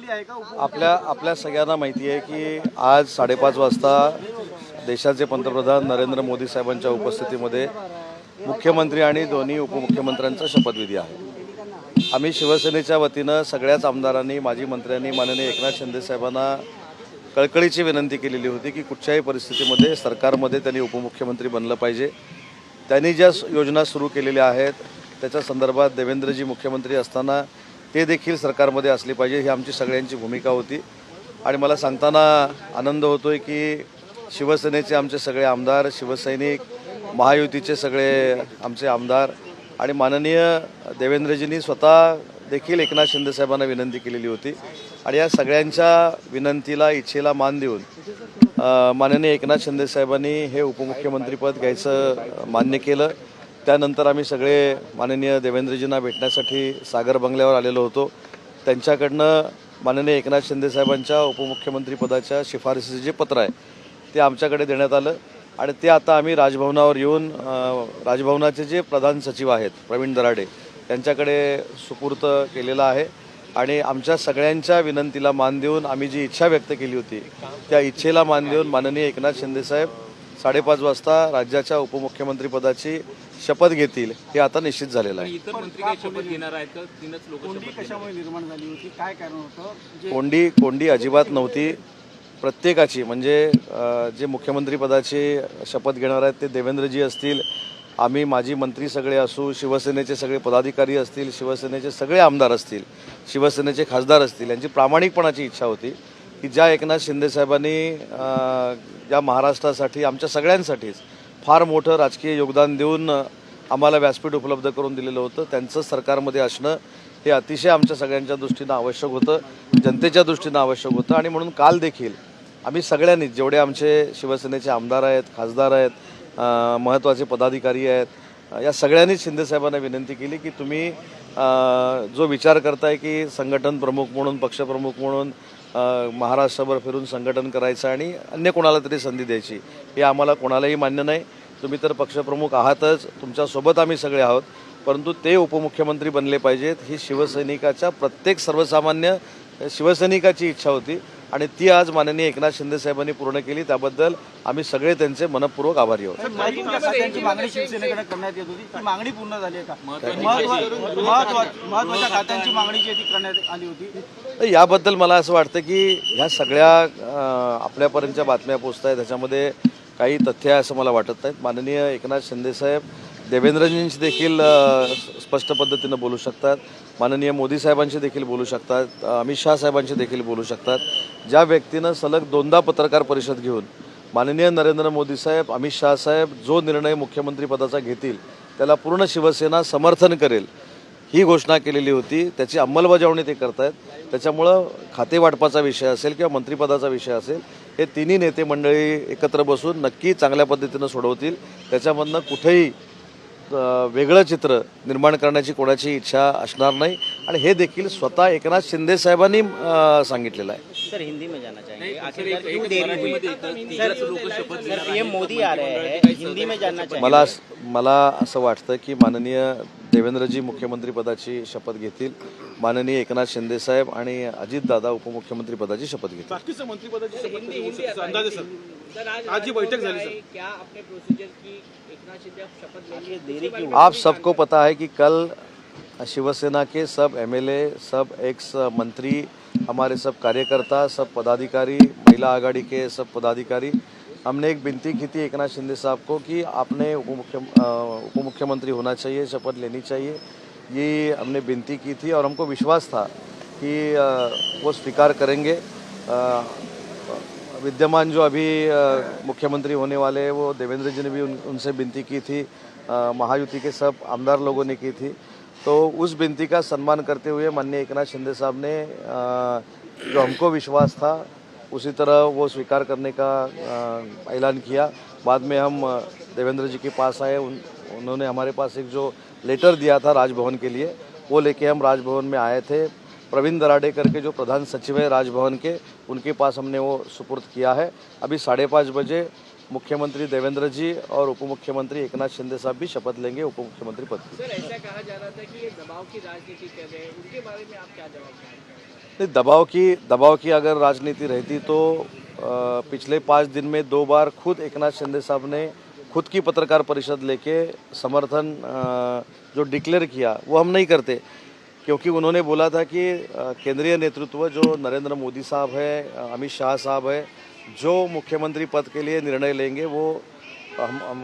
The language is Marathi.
आहे का? आपल्या सगळ्यांना माहिती आहे की आज 5:30 वाजता देशाचे पंतप्रधान नरेंद्र मोदी साहेबांच्या उपस्थितीमध्ये मुख्यमंत्री आणि दोन्ही उपमुख्यमंत्र्यांचा शपथविधी आहे। आम्ही शिवसेनेच्या वतीनं सगळ्याच आमदारांनी, माजी मंत्र्यांनी माननीय एकनाथ शिंदे साहेबांना कळकळीची विनंती केलेली होती की कुठच्याही परिस्थितीमध्ये सरकारमध्ये त्यांनी उपमुख्यमंत्री बनलं पाहिजे। त्यांनी ज्या योजना सुरू केलेल्या आहेत त्याच्या संदर्भात देवेंद्रजी मुख्यमंत्री असताना ते देखील सरकारमध्ये असले पाहिजे, ही आमची सगळ्यांची भूमिका होती। आणि मला सांगताना आनंद होतोय की शिवसेनेचे आमचे सगळे आमदार, शिवसैनिक, महायुतीचे सगळे आमचे आमदार आणि माननीय देवेंद्रजींनी स्वतः देखील एकनाथ शिंदे साहेबांना विनंती केलेली होती आणि या सगळ्यांच्या विनंतीला, इच्छेला मान देऊन माननीय एकनाथ शिंदे साहेबांनी हे उपमुख्यमंत्रीपद घ्यायचं मान्य केलं। त्यानंतर आम्ही सगळे माननीय देवेंद्रजींना भेटण्यासाठी सागर बंगल्यावर आलेलो होतो। त्यांच्याकडनं माननीय एकनाथ शिंदे साहेबांच्या उपमुख्यमंत्रीपदाच्या शिफारसीचे जे पत्र आहे ते आमच्याकडे देण्यात आलं आणि ते आता आम्ही राजभवनावर येऊन राजभवनाचे जे प्रधान सचिव आहेत प्रवीण दराडे त्यांच्याकडे सुपूर्त केलेला आहे आणि आमच्या सगळ्यांच्या विनंतीला मान देऊन आम्ही जी इच्छा व्यक्त केली होती त्या इच्छेला मान देऊन माननीय एकनाथ शिंदे साहेब 5:30 वाजता राज्याच्या उपमुख्यमंत्रीपदाची शपथ घेतील हे आता निश्चित झालेलं आहे। इतर मंत्री काय शपथ घेणार आहेत का? तीनच लोक कशामुळे निर्माण झाली होती, काय कारण होतं? कोंडी अजिबात नव्हती। प्रत्येकाची म्हणजे जे मुख्यमंत्रीपदाची शपथ घेणार आहेत ते देवेंद्रजी असतील, आम्ही माजी मंत्री सगळे असू, शिवसेनेचे सगळे पदाधिकारी असतील, शिवसेनेचे सगळे आमदार असतील, शिवसेनेचे खासदार असतील, यांची प्रामाणिकपणाची इच्छा होती की ज्या एकनाथ शिंदे साहेबांनी या महाराष्ट्रासाठी, आमच्या सगळ्यांसाठीच फार मोठं राजकीय योगदान देऊन आम्हाला व्यासपीठ उपलब्ध करून दिलेलं होतं, त्यांचं सरकारमध्ये असणं हे अतिशय आमच्या सगळ्यांच्या दृष्टीनं आवश्यक होतं, जनतेच्या दृष्टीनं आवश्यक होतं। आणि म्हणून काल देखील आम्ही सगळ्यांनी, जेवढे आमचे शिवसेनेचे आमदार आहेत, खासदार आहेत, महत्त्वाचे पदाधिकारी आहेत, या सगळ्यांनीच शिंदेसाहेबांना विनंती केली की तुम्ही जो विचार करताय की संघटन प्रमुख म्हणून, पक्षप्रमुख म्हणून महाराष्ट्रभर फिरून संघटन करायचं आणि अन्य कोणाला तरी संधी द्यायची, हे आम्हाला कोणालाही मान्य नाही। तुम्ही तर पक्षप्रमुख आहातच, तुमच्यासोबत आम्ही सगळे आहोत, परंतु ते उपमुख्यमंत्री बनले पाहिजेत ही शिवसैनिकाच्या, प्रत्येक सर्वसामान्य शिवसैनिकाची इच्छा होती आणि ती आज माननीय एकनाथ शिंदे साहेबांनी पूर्ण केली। त्याबद्दल आम्ही सगळे त्यांचे मनपूर्वक आभारी आहोत। खात्यांची मागणी शिवसेनेकडे करण्यात येत होती, ती मागणी पूर्ण झाली आहे का? महत्त्वाच्या खात्यांची मागणी जी ती करण्यात आली होती, याबद्दल मला असं वाटतं की ह्या सगळ्या आपल्यापर्यंतच्या बातम्या पोचत आहेत, त्याच्यामध्ये काही तथ्य आहे असं मला वाटत नाहीत। माननीय एकनाथ शिंदे साहेब देवेंद्रजींशी देखील स्पष्ट पद्धतीनं बोलू शकतात, माननीय मोदी साहेबांशी देखील बोलू शकतात, अमित शाह साहेबांशी देखील बोलू शकतात। ज्या व्यक्तीनं सलग 2दा पत्रकार परिषद घेऊन माननीय नरेंद्र मोदी साहेब, अमित शाह साहेब जो निर्णय मुख्यमंत्रीपदाचा घेतील त्याला पूर्ण शिवसेना समर्थन करेल ही घोषणा केलेली होती, त्याची अंमलबजावणी ते करतायत। त्याच्यामुळं खातेवाटपाचा विषय असेल किंवा मंत्रिपदाचा विषय असेल, हे तिन्ही नेते मंडळी एकत्र बसून नक्की चांगल्या पद्धतीनं सोडवतील। त्याच्यामधनं कुठेही वेगळं चित्र निर्माण करण्याची कोणाची इच्छा असणार नाही आणि हे देखील स्वतः एकनाथ शिंदे साहेबांनी सांगितलेलं आहे। सर, हिंदी में जाना चाहेंगे, आखिरकार क्यों देरी हुई? सर, ये मोदी आ रहे हैं, हिंदी में जानना चाहेंगे। मला असं वाटतं की माननीय देवेंद्रजी मुख्यमंत्रीपदाची शपथ घेतील, माननीय एकनाथ शिंदे साहेब आणि अजितदादा उपमुख्यमंत्रीपदाची शपथ घेतील। बाकीच्या मंत्रिपदाची शपथ अंदाज आहे सर, आज जी बैठक झाली सर, क्या आपने प्रोसीजर की एकनाथ शिंदे शपथ लेने में देरी क्यों? आप सबको पता है कि कल शिवसेना के सब एमएलए, सब एक्स मंत्री, हमारे सब कार्यकर्ता, सब पदाधिकारी, महिला आघाड़ी के सब पदाधिकारी, हमने एक विनती की थी एकनाथ शिंदे साहब को कि आपने उपमुख्यमंत्री होना चाहिए, शपथ लेनी चाहिए, ये हमने विनती की थी और हमको विश्वास था कि वो स्वीकार करेंगे। विद्यमान जो अभी मुख्यमंत्री होने वाले हैं वो देवेंद्र जी ने भी उनसे विनती की थी, महायुति के सब आमदार लोगों ने की थी, तो उस विनती का सम्मान करते हुए माननीय एकनाथ शिंदे साहब ने जो हमको विश्वास था उसी तरह वो स्वीकार करने का ऐलान किया। बाद में हम देवेंद्र जी के पास आए, उन्होंने हमारे पास एक जो लेटर दिया था राजभवन के लिए वो लेके हम राजभवन में आए थे। प्रवीण दराडे करके जो प्रधान सचिव है राजभवन के, उनके पास हमने वो सुपुर्द किया है। अभी 5:30 बजे मुख्यमंत्री देवेंद्र जी और उपमुख्यमंत्री एकनाथ शिंदे साहब भी शपथ लेंगे उपमुख्यमंत्री पद की। सर, ऐसा कहा जा रहा था कि ये दबाव की राजनीति कर रहे हैं, उनके बारे में आप क्या जवाब देंगे? नहीं, दबाव की अगर राजनीति रहती तो पिछले 5 दिन में 2 बार खुद एकनाथ शिंदे साहब ने खुद की पत्रकार परिषद लेके समर्थन जो डिक्लेयर किया वो हम नहीं करते, क्योंकि उन्होंने बोला था कि केंद्रीय नेतृत्व जो नरेंद्र मोदी साहब है, अमित शाह साहब है, जो मुख्यमंत्री पद के लिए निर्णय लेंगे वो हम